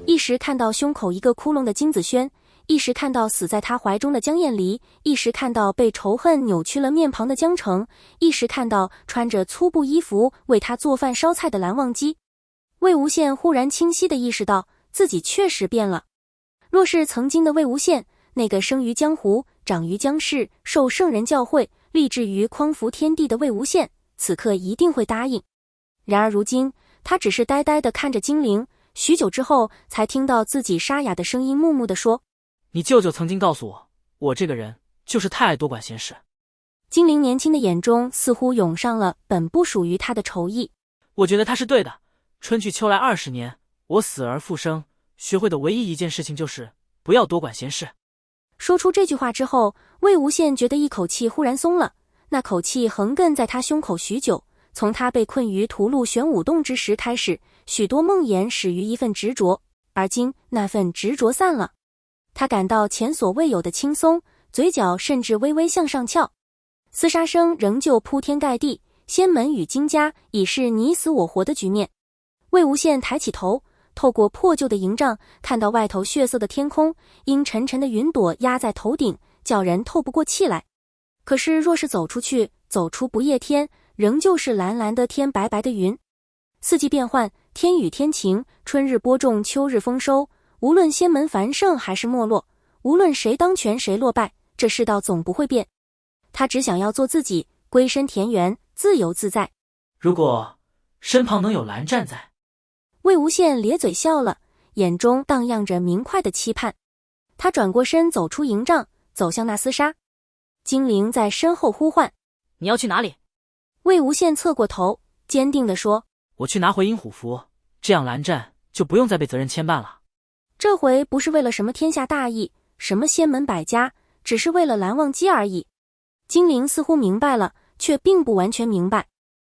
一时看到胸口一个窟窿的金子轩，一时看到死在他怀中的江厌离，一时看到被仇恨扭曲了面庞的江澄，一时看到穿着粗布衣服为他做饭烧菜的蓝忘机。魏无羡忽然清晰地意识到自己确实变了。若是曾经的魏无羡，那个生于江湖、长于江氏、受圣人教诲、立志于匡扶天地的魏无羡，此刻一定会答应。然而如今，他只是呆呆地看着精灵，许久之后才听到自己沙哑的声音木木地说：你舅舅曾经告诉我，我这个人就是太爱多管闲事。精灵年轻的眼中似乎涌上了本不属于他的仇意。我觉得他是对的，春去秋来20年，我死而复生，学会的唯一一件事情就是不要多管闲事。说出这句话之后，魏无羡觉得一口气忽然松了，那口气横亘在他胸口许久，从他被困于屠戮玄武洞之时开始，许多梦魇始于一份执着，而今那份执着散了，他感到前所未有的轻松，嘴角甚至微微向上翘。厮杀声仍旧铺天盖地，仙门与金家已是你死我活的局面。魏无羡抬起头，透过破旧的营帐，看到外头血色的天空，阴沉沉的云朵压在头顶，叫人透不过气来。可是若是走出去，走出不夜天，仍旧是蓝蓝的天，白白的云。四季变换，天雨天晴，春日播种，秋日丰收，无论仙门繁盛还是没落，无论谁当权谁落败，这世道总不会变。他只想要做自己，归身田园，自由自在。如果身旁能有蓝湛在。魏无羡咧嘴笑了，眼中荡漾着明快的期盼。他转过身走出营帐，走向那厮杀。精灵在身后呼唤：你要去哪里？魏无羡侧过头，坚定地说：我去拿回阴虎符，这样蓝湛就不用再被责任牵绊了。这回不是为了什么天下大义，什么仙门百家，只是为了蓝忘机而已。精灵似乎明白了，却并不完全明白。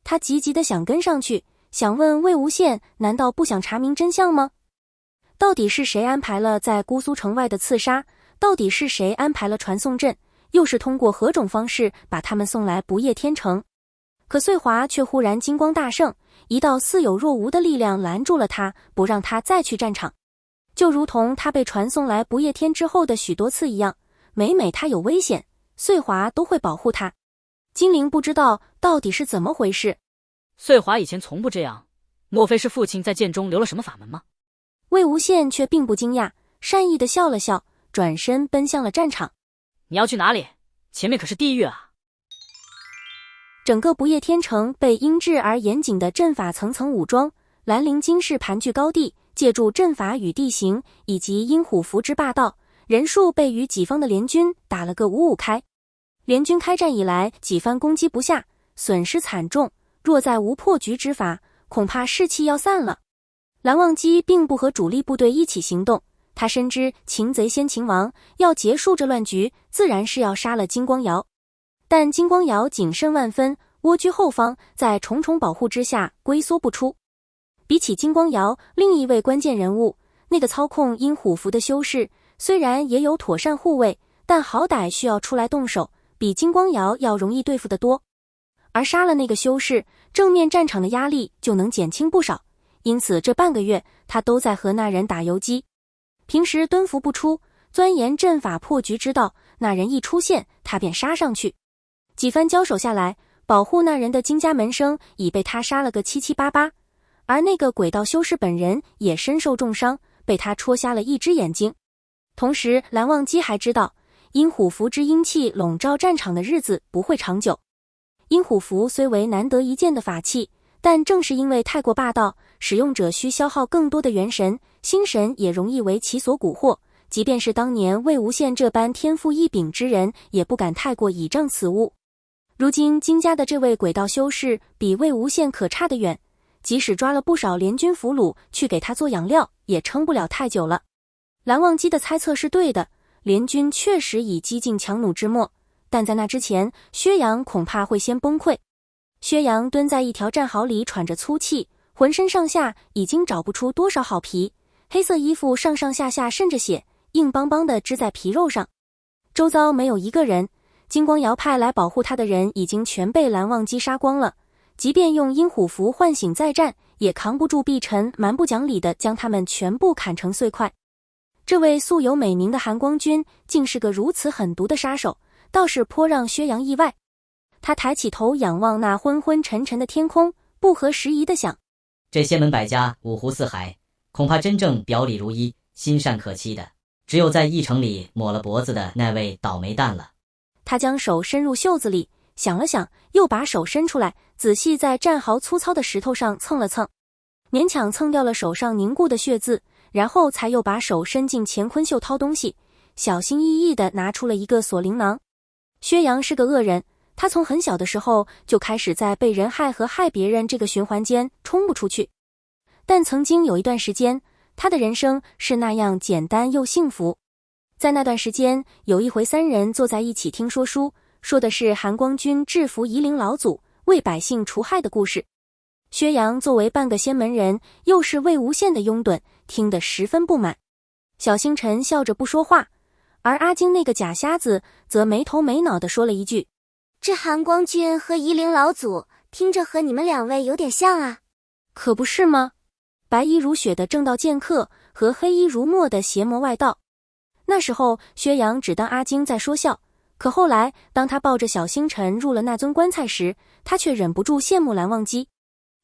他急急地想跟上去，想问魏无羡难道不想查明真相吗？到底是谁安排了在姑苏城外的刺杀？到底是谁安排了传送阵？又是通过何种方式把他们送来不夜天城？可穗华却忽然金光大盛，一道似有若无的力量拦住了他，不让他再去战场。就如同他被传送来不夜天之后的许多次一样，每每他有危险，穗华都会保护他。精灵不知道到底是怎么回事。穗华以前从不这样，莫非是父亲在剑中留了什么法门吗？魏无羡却并不惊讶，善意地笑了笑，转身奔向了战场。你要去哪里？前面可是地狱啊！整个不夜天城被英制而严谨的阵法层层武装，兰陵金氏盘踞高地，借助阵法与地形以及阴虎符之霸道，人数被与己方的联军打了个五五开。联军开战以来几番攻击不下，损失惨重，若再无破局之法，恐怕士气要散了。蓝忘机并不和主力部队一起行动，他深知擒贼先擒王，要结束这乱局，自然是要杀了金光瑶。但金光瑶谨慎万分，蜗居后方，在重重保护之下龟缩不出。比起金光瑶，另一位关键人物，那个操控阴虎符的修士，虽然也有妥善护卫，但好歹需要出来动手，比金光瑶要容易对付得多。而杀了那个修士，正面战场的压力就能减轻不少，因此这半个月他都在和那人打游击。平时蹲伏不出，钻研阵法破局之道，那人一出现，他便杀上去。几番交手下来，保护那人的金家门生已被他杀了个七七八八，而那个鬼道修士本人也身受重伤，被他戳瞎了一只眼睛。同时蓝忘机还知道，阴虎符之阴气笼罩战场的日子不会长久。阴虎符虽为难得一见的法器，但正是因为太过霸道，使用者需消耗更多的元神，心神也容易为其所蛊惑，即便是当年魏无羡这般天赋异禀之人，也不敢太过倚仗此物。如今金家的这位鬼道修士比魏无羡可差得远，即使抓了不少联军俘虏去给他做养料，也撑不了太久了。蓝忘机的猜测是对的，联军确实已几近强弩之末，但在那之前，薛洋恐怕会先崩溃。薛洋蹲在一条战壕里喘着粗气，浑身上下已经找不出多少好皮，黑色衣服上上下下渗着血，硬邦邦地织在皮肉上。周遭没有一个人，金光瑶派来保护他的人已经全被蓝忘机杀光了，即便用阴虎符唤醒再战，也扛不住碧晨蛮不讲理的将他们全部砍成碎块。这位素有美名的韩光君竟是个如此狠毒的杀手，倒是颇让薛洋意外。他抬起头仰望那昏昏沉沉的天空，不合时宜地想：这仙门百家五湖四海，恐怕真正表里如一、心善可欺的，只有在驿城里抹了脖子的那位倒霉蛋了。他将手伸入袖子里，想了想，又把手伸出来，仔细在战壕粗糙的石头上蹭了蹭，勉强蹭掉了手上凝固的血渍，然后才又把手伸进乾坤袖掏东西，小心翼翼地拿出了一个锁灵囊。薛洋是个恶人，他从很小的时候就开始在被人害和害别人这个循环间冲不出去。但曾经有一段时间，他的人生是那样简单又幸福。在那段时间，有一回三人坐在一起听说书，说的是韩光君制服夷陵老祖，为百姓除害的故事。薛洋作为半个仙门人，又是魏无羡的拥趸，听得十分不满。小星辰笑着不说话，而阿金那个假瞎子则没头没脑地说了一句：这韩光君和夷陵老祖听着和你们两位有点像啊。可不是吗？白衣如雪的正道剑客和黑衣如墨的邪魔外道。那时候薛洋只当阿金在说笑，可后来当他抱着小星辰入了那尊棺材时，他却忍不住羡慕蓝忘机。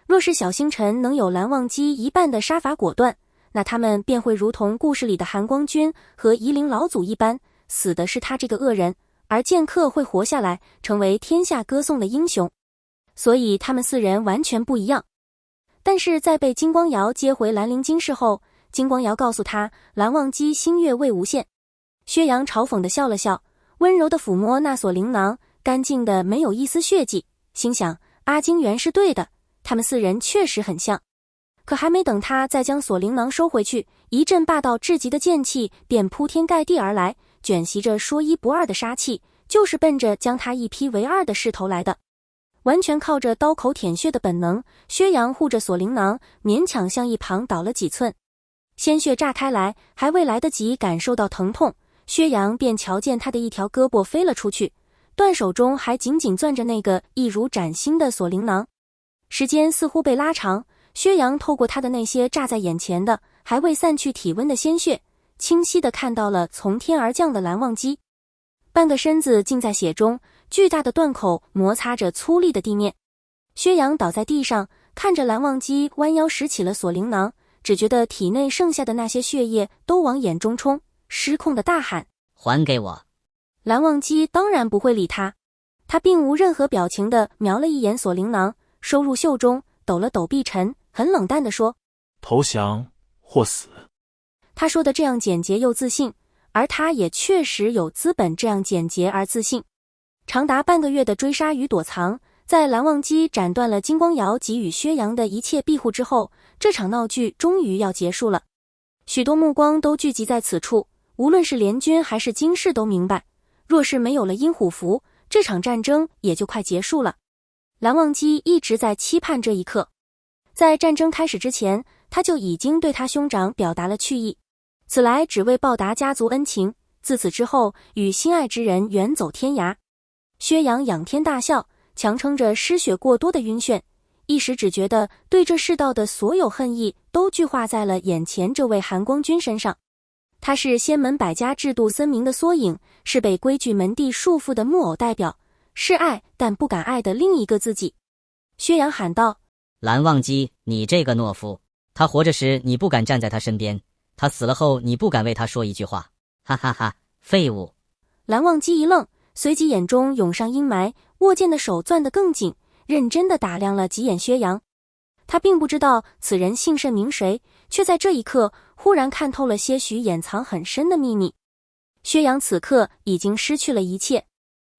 若是小星辰能有蓝忘机一半的杀伐果断，那他们便会如同故事里的韩光君和夷陵老祖一般，死的是他这个恶人，而剑客会活下来，成为天下歌颂的英雄。所以他们四人完全不一样。但是在被金光瑶接回兰陵京室后，金光瑶告诉他蓝忘机星月魏无羡。薛洋嘲讽地笑了笑，温柔地抚摸那锁灵囊，干净的没有一丝血迹，心想阿金原是对的，他们四人确实很像。可还没等他再将锁灵囊收回去，一阵霸道至极的剑气便铺天盖地而来，卷袭着说一不二的杀气，就是奔着将他一劈为二的势头来的。完全靠着刀口舔血的本能，薛洋护着锁灵囊，勉强向一旁倒了几寸。鲜血炸开来，还未来得及感受到疼痛，薛洋便瞧见他的一条胳膊飞了出去，断手中还紧紧攥着那个一如崭新的锁灵囊。时间似乎被拉长，薛洋透过他的那些炸在眼前的还未散去体温的鲜血，清晰地看到了从天而降的蓝忘机，半个身子浸在血中，巨大的断口摩擦着粗粝的地面。薛洋倒在地上，看着蓝忘机弯腰拾起了锁灵囊，只觉得体内剩下的那些血液都往眼中冲，失控的大喊：还给我！蓝忘机当然不会理他，他并无任何表情地瞄了一眼锁灵囊，收入袖中，抖了抖碧晨，很冷淡地说：投降或死。他说的这样简洁又自信，而他也确实有资本这样简洁而自信。长达半个月的追杀与躲藏，在蓝忘机斩断了金光瑶给予薛洋的一切庇护之后，这场闹剧终于要结束了。许多目光都聚集在此处，无论是联军还是金氏都明白，若是没有了阴虎符，这场战争也就快结束了。蓝忘机一直在期盼这一刻，在战争开始之前，他就已经对他兄长表达了去意，此来只为报答家族恩情，自此之后与心爱之人远走天涯。薛洋仰天大笑，强撑着失血过多的晕眩，一时只觉得对这世道的所有恨意都聚化在了眼前这位韩光君身上。他是仙门百家制度森明的缩影，是被规矩门第束缚的木偶代表，是爱但不敢爱的另一个自己。薛洋喊道：蓝忘机，你这个懦夫，他活着时你不敢站在他身边，他死了后你不敢为他说一句话，哈哈哈，废物！蓝忘机一愣，随即眼中涌上阴霾，握剑的手攥得更紧，认真地打量了几眼薛洋。他并不知道此人姓甚名谁，却在这一刻忽然看透了些许掩藏很深的秘密。薛洋此刻已经失去了一切，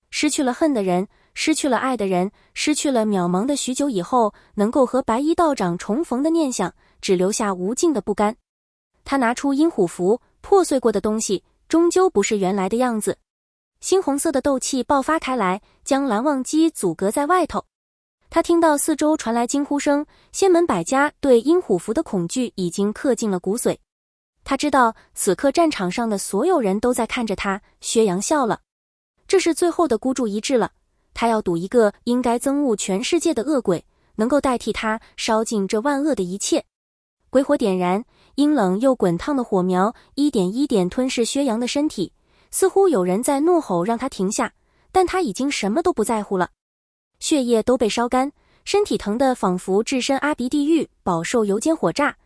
失去了恨的人，失去了爱的人，失去了渺茫的许久以后能够和白衣道长重逢的念想，只留下无尽的不甘。他拿出阴虎符，破碎过的东西终究不是原来的样子。猩红色的斗气爆发开来，将蓝忘机阻隔在外头。他听到四周传来惊呼声，仙门百家对阴虎符的恐惧已经刻进了骨髓。他知道此刻战场上的所有人都在看着他。薛洋笑了，这是最后的孤注一掷了，他要赌一个应该憎恶全世界的恶鬼能够代替它烧尽这万恶的一切。鬼火点燃，阴冷又滚烫的火苗一点一点吞噬薛洋的身体，似乎有人在怒吼让他停下，但他已经什么都不在乎了。血液都被烧干，身体疼得仿佛置身阿鼻地狱，饱受油煎火炸，